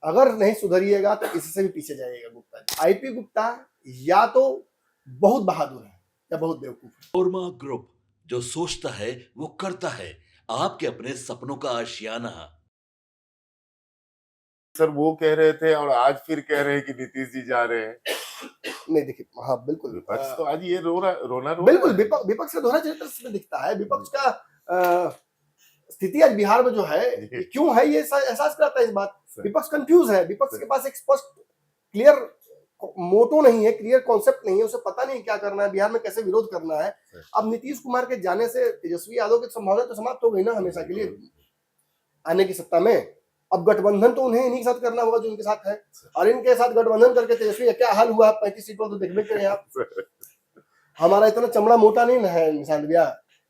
अगर नहीं सुधरिएगा तो इससे भी पीछे जाइएगा गुप्ता जी। आईपी गुप्ता या तो बहुत बहादुर है या बहुत बेवकूफ है। कोरमा ग्रुप, जो सोचता है वो करता है। आपके अपने सपनों का आशियाना। सर वो कह रहे थे और आज फिर कह रहे हैं कि नीतीश जी जा रहे हैं। नहीं देखिए, हाँ बिल्कुल विपक्ष तो आज ये रोना रो बिल्कुल रहा है। विपक्ष का दोहरा चरित्र इसमें दिखता है। विपक्ष का स्थिति आज बिहार में जो है ये क्यों है, ये एहसास कराता है इस बात। विपक्ष कंफ्यूज है, विपक्ष के पास एक स्पष्ट क्लियर मोटो नहीं है, क्लियर कॉन्सेप्ट नहीं है, उसे पता नहीं क्या करना है, बिहार में कैसे विरोध करना है। अब नीतीश कुमार के जाने से तेजस्वी यादव की संभावना तो समाप्त हो गई ना हमेशा के लिए आने की सत्ता में। अब गठबंधन तो उन्हें इन्हीं के साथ करना होगा जो इनके साथ है, और इनके साथ गठबंधन करके तेजस्वी क्या हाल हुआ 35 सीटों तो देखने के लिए आप। हमारा इतना चमड़ा मोटा नहीं है निशान भैया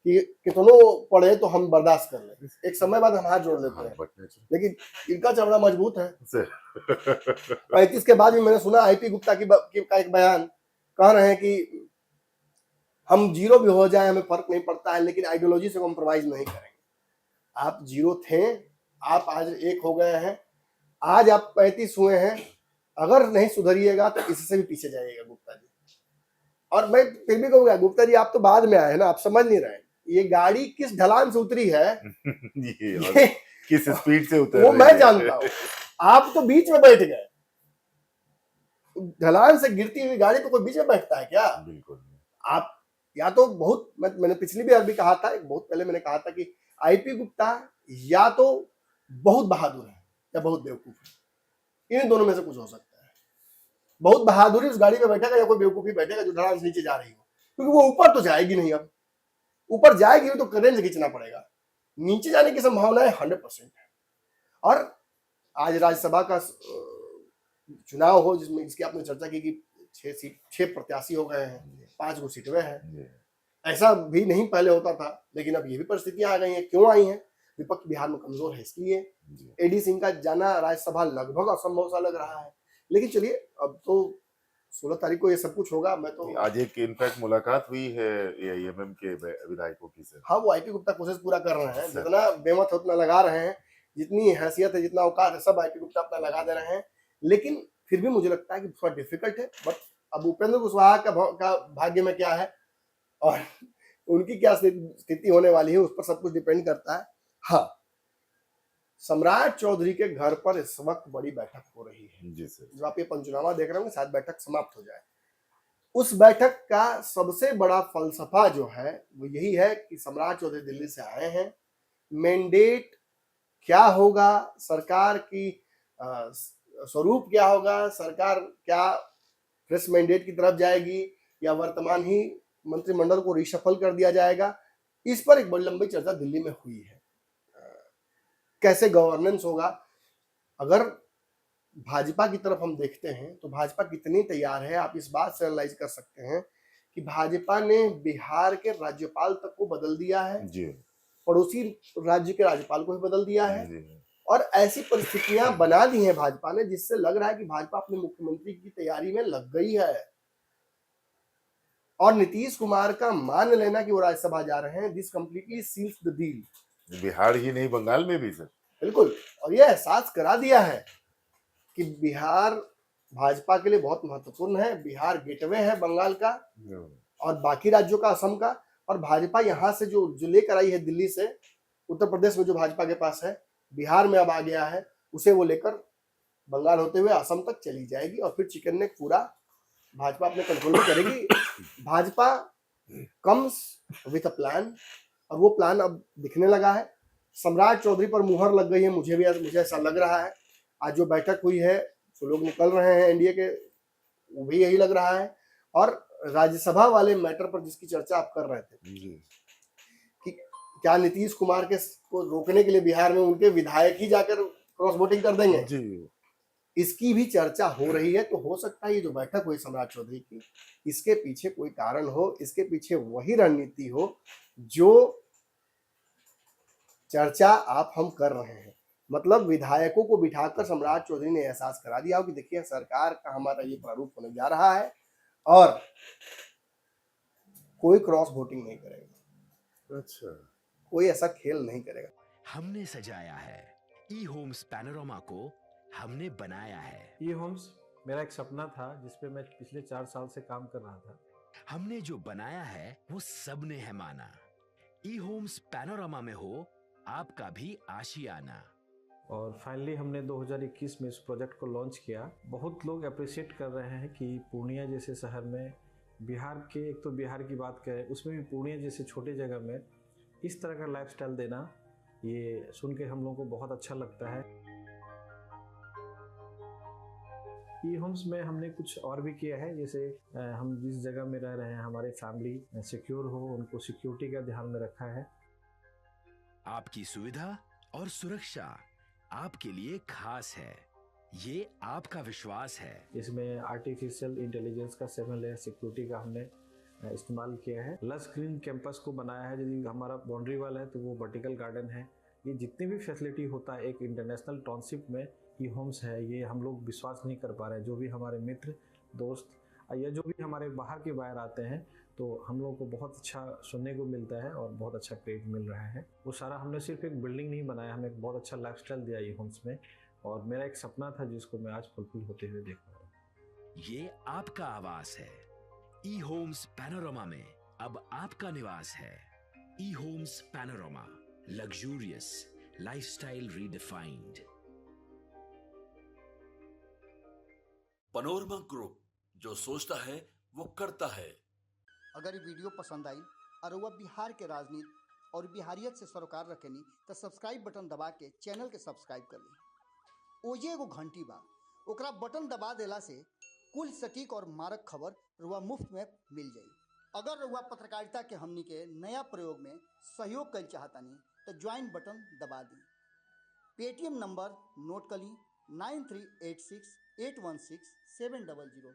कि कितनों पड़े तो हम बर्दाश्त कर लें, एक समय बाद हम हाथ जोड़ देते हैं, लेकिन इनका चमड़ा मजबूत है। 35 के बाद भी मैंने सुना आईपी गुप्ता का एक बयान कह रहे हैं कि हम जीरो भी हो जाए हमें फर्क नहीं पड़ता है, लेकिन आइडियोलॉजी से कॉम्प्रोमाइज नहीं करेंगे। आप जीरो थे, आप आज एक हो गए हैं, आज आप 35 हुए हैं, अगर नहीं सुधरिएगा तो इससे भी पीछे जाइएगा गुप्ता जी। और मैं फिर भी कहूंगा गुप्ता जी आप तो बाद में आए हैं ना, आप समझ नहीं रहे। ये गाड़ी किस ढलान से उतरी है ये किस स्पीड से उतर वो मैं जानता हूँ, आप तो बीच में बैठ गए। ढलान से गिरती हुई गाड़ी तो कोई बीच में बैठता है क्या? बिल्कुल। आप या तो बहुत, मैंने पिछली बार भी कहा था, बहुत पहले मैंने कहा था कि आईपी गुप्ता या तो बहुत बहादुर है या बहुत बेवकूफ है, इन दोनों में से कुछ हो सकता है। बहुत बहादुरी उस गाड़ी में बैठेगा या कोई बेवकूफी बैठेगा जो ढलान से नीचे जा रही हो, क्योंकि वो ऊपर तो जाएगी नहीं। अब ऊपर जाएगी तो करेंट खींचना पड़ेगा, नीचे जाने की संभावना 100% है। और आज राज्यसभा का चुनाव हो जिसमें इसकी आपने चर्चा की कि 6 प्रत्याशी हो गए हैं, 5 गो सीटें हैं। ऐसा भी नहीं पहले होता था, लेकिन अब ये भी परिस्थितियां आ गई हैं। क्यों आई हैं? विपक्ष बिहार में कमजोर है इसलिए। एडी सिंह का जाना राज्यसभा लगभग असंभव सा लग रहा है, लेकिन चलिए अब तो 16 तारीख को ये सब कुछ होगा। मैं तो आज एक इनफैक्ट मुलाकात हुई है एआईएमएम के विधायकों की से। हाँ, वो आईपी गुप्ता कोशिश पूरा कर रहे हैं, जितना बेमत है उतना लगा रहे हैं, जितनी हैसियत है जितना औकात है सब आईपी गुप्ता अपना लगा दे रहे हैं। लेकिन फिर भी मुझे लगता है कि थोड़ा डिफिकल्ट है। बट अब उपेंद्र कुशवाहा का भाग्य में क्या है और उनकी क्या स्थिति होने वाली है उस पर सब कुछ डिपेंड करता है। हाँ, सम्राट चौधरी के घर पर इस वक्त बड़ी बैठक हो रही है जी सर। जो आप ये पंचनामा देख रहे होंगे शायद बैठक समाप्त हो जाए। उस बैठक का सबसे बड़ा फलसफा जो है वो यही है कि सम्राट चौधरी दिल्ली से आए हैं, मैंडेट क्या होगा, सरकार की स्वरूप क्या होगा, सरकार क्या फ्रेश मैंडेट की तरफ जाएगी या वर्तमान ही मंत्रिमंडल को रिशफल कर दिया जाएगा, इस पर एक बड़ी लंबी चर्चा दिल्ली में हुई है। कैसे गवर्नेंस होगा? अगर भाजपा की तरफ हम देखते हैं तो भाजपा कितनी तैयार है, आप इस बात से एनालाइज कर सकते हैं कि भाजपा ने बिहार के राज्यपाल तक को बदल दिया है जी, पड़ोसी राज्य के राज्यपाल को भी बदल दिया है जी। और ऐसी परिस्थितियां बना दी हैं भाजपा ने जिससे लग रहा है कि भाजपा अपने मुख्यमंत्री की तैयारी में लग गई है। और नीतीश कुमार का मान लेना कि वो राज्यसभा जा रहे हैं, this completely seals the deal. Bihar ही नहीं बंगाल में भी सर, बिल्कुल। और यह एहसास करा दिया है कि बिहार भाजपा के लिए बहुत महत्वपूर्ण है। बिहार गेटवे है बंगाल का और बाकी राज्यों का, असम का। और भाजपा यहाँ से जो लेकर आई है दिल्ली से, उत्तर प्रदेश में जो भाजपा के पास है, बिहार में अब आ गया है, उसे वो लेकर बंगाल होते हुए असम तक चली जाएगी और फिर चिकन नेक पूरा भाजपा अपने कंट्रोल में करेगी। Bhajpa comes with a plan और वो प्लान अब दिखने लगा है। सम्राट चौधरी पर मुहर लग गई है, मुझे ऐसा लग रहा है। आज जो बैठक हुई है तो लोग निकल रहे हैं एनडीए के, वो भी यही लग रहा है। और राज्यसभा वाले मैटर पर जिसकी चर्चा आप कर रहे थे कि क्या नीतीश कुमार को रोकने के लिए बिहार में उनके विधायक ही जाकर क्रॉस वोटिंग कर देंगे जी, इसकी भी चर्चा हो रही है। तो हो सकता है ये जो बैठक हुई सम्राट चौधरी की, इसके पीछे कोई कारण हो, इसके पीछे वही रणनीति हो जो चर्चा आप हम कर रहे हैं। मतलब विधायकों को बिठाकर सम्राट चौधरी ने एहसास करा दिया हो कि देखिए सरकार का हमारा ये प्रारूप होने जा रहा है और कोई क्रॉस वोटिंग नहीं करेगा। अच्छा, कोई ऐसा खेल नहीं करेगा। हमने सजाया है ई होम्स पैनोरामा को हमने बनाया है। ई होम्स मेरा एक सपना था जिस पे मैं पिछले 4 साल से काम कर रहा था। हमने जो बनाया है वो सबने है माना। ई होम्स पैनोरामा में हो आपका भी आशियाना। और फाइनली हमने 2021 में इस प्रोजेक्ट को लॉन्च किया। बहुत लोग अप्रिशिएट कर रहे हैं कि पूर्णिया जैसे शहर में, बिहार के, एक तो बिहार की बात करें उसमें भी पूर्णिया जैसे छोटे जगह में इस तरह का लाइफस्टाइल देना, ये सुन के हम लोगों को बहुत अच्छा लगता है। ई होम्स में हमने कुछ और भी किया है, जैसे हम जिस जगह में रह रहे हैं हमारे फैमिली सिक्योर हो, उनको सिक्योरिटी का ध्यान में रखा है। आपकी सुविधा और सुरक्षा आपके लिए खास है, ये आपका विश्वास है। इसमें आर्टिफिशियल इंटेलिजेंस का 7 लेयर सिक्योरिटी का हमने इस्तेमाल किया है। लस ग्रीन कैंपस को बनाया है। यदि हमारा बाउंड्री वाल है तो वो वर्टिकल गार्डन है। ये जितनी भी फैसिलिटी होता है एक इंटरनेशनल टाउनशिप में, ई होम्स है, ये हम लोग विश्वास नहीं कर पा रहे हैं। जो भी हमारे मित्र दोस्त या जो भी हमारे बाहर के बाहर आते हैं तो हम लोगों को बहुत अच्छा सुनने को मिलता है और बहुत अच्छा क्रेडिट मिल रहा है। वो सारा हमने सिर्फ एक बिल्डिंग नहीं बनाया, हमें एक बहुत अच्छा लाइफस्टाइल दिया ई होम्स में, और मेरा एक सपना था जिसको मैं आज फुलफिल होते हुए देख रहा हूँ। ये आपका आवास है। ई होम्स पैनोरामा में अब आपका निवास है। E homes panorama, luxurious lifestyle redefined. Panorama group, जो सोचता है वो करता है। अगर ये वीडियो पसंद आई और वह बिहार के राजनीति और बिहारियत से सरोकार रखेनी तो सब्सक्राइब बटन दबा के चैनल के सब्सक्राइब कर ली। ओजे एगो घंटी बा, ओकरा बटन दबा देला से कुल सटीक और मारक खबर रुआ मुफ्त में मिल जाई। अगर रुआ पत्रकारिता के हमनी के नया प्रयोग में सहयोग कर चाहतानी तो ज्वाइन बटन दबा दी। पेटीएम नंबर नोट कर ली 9386816700।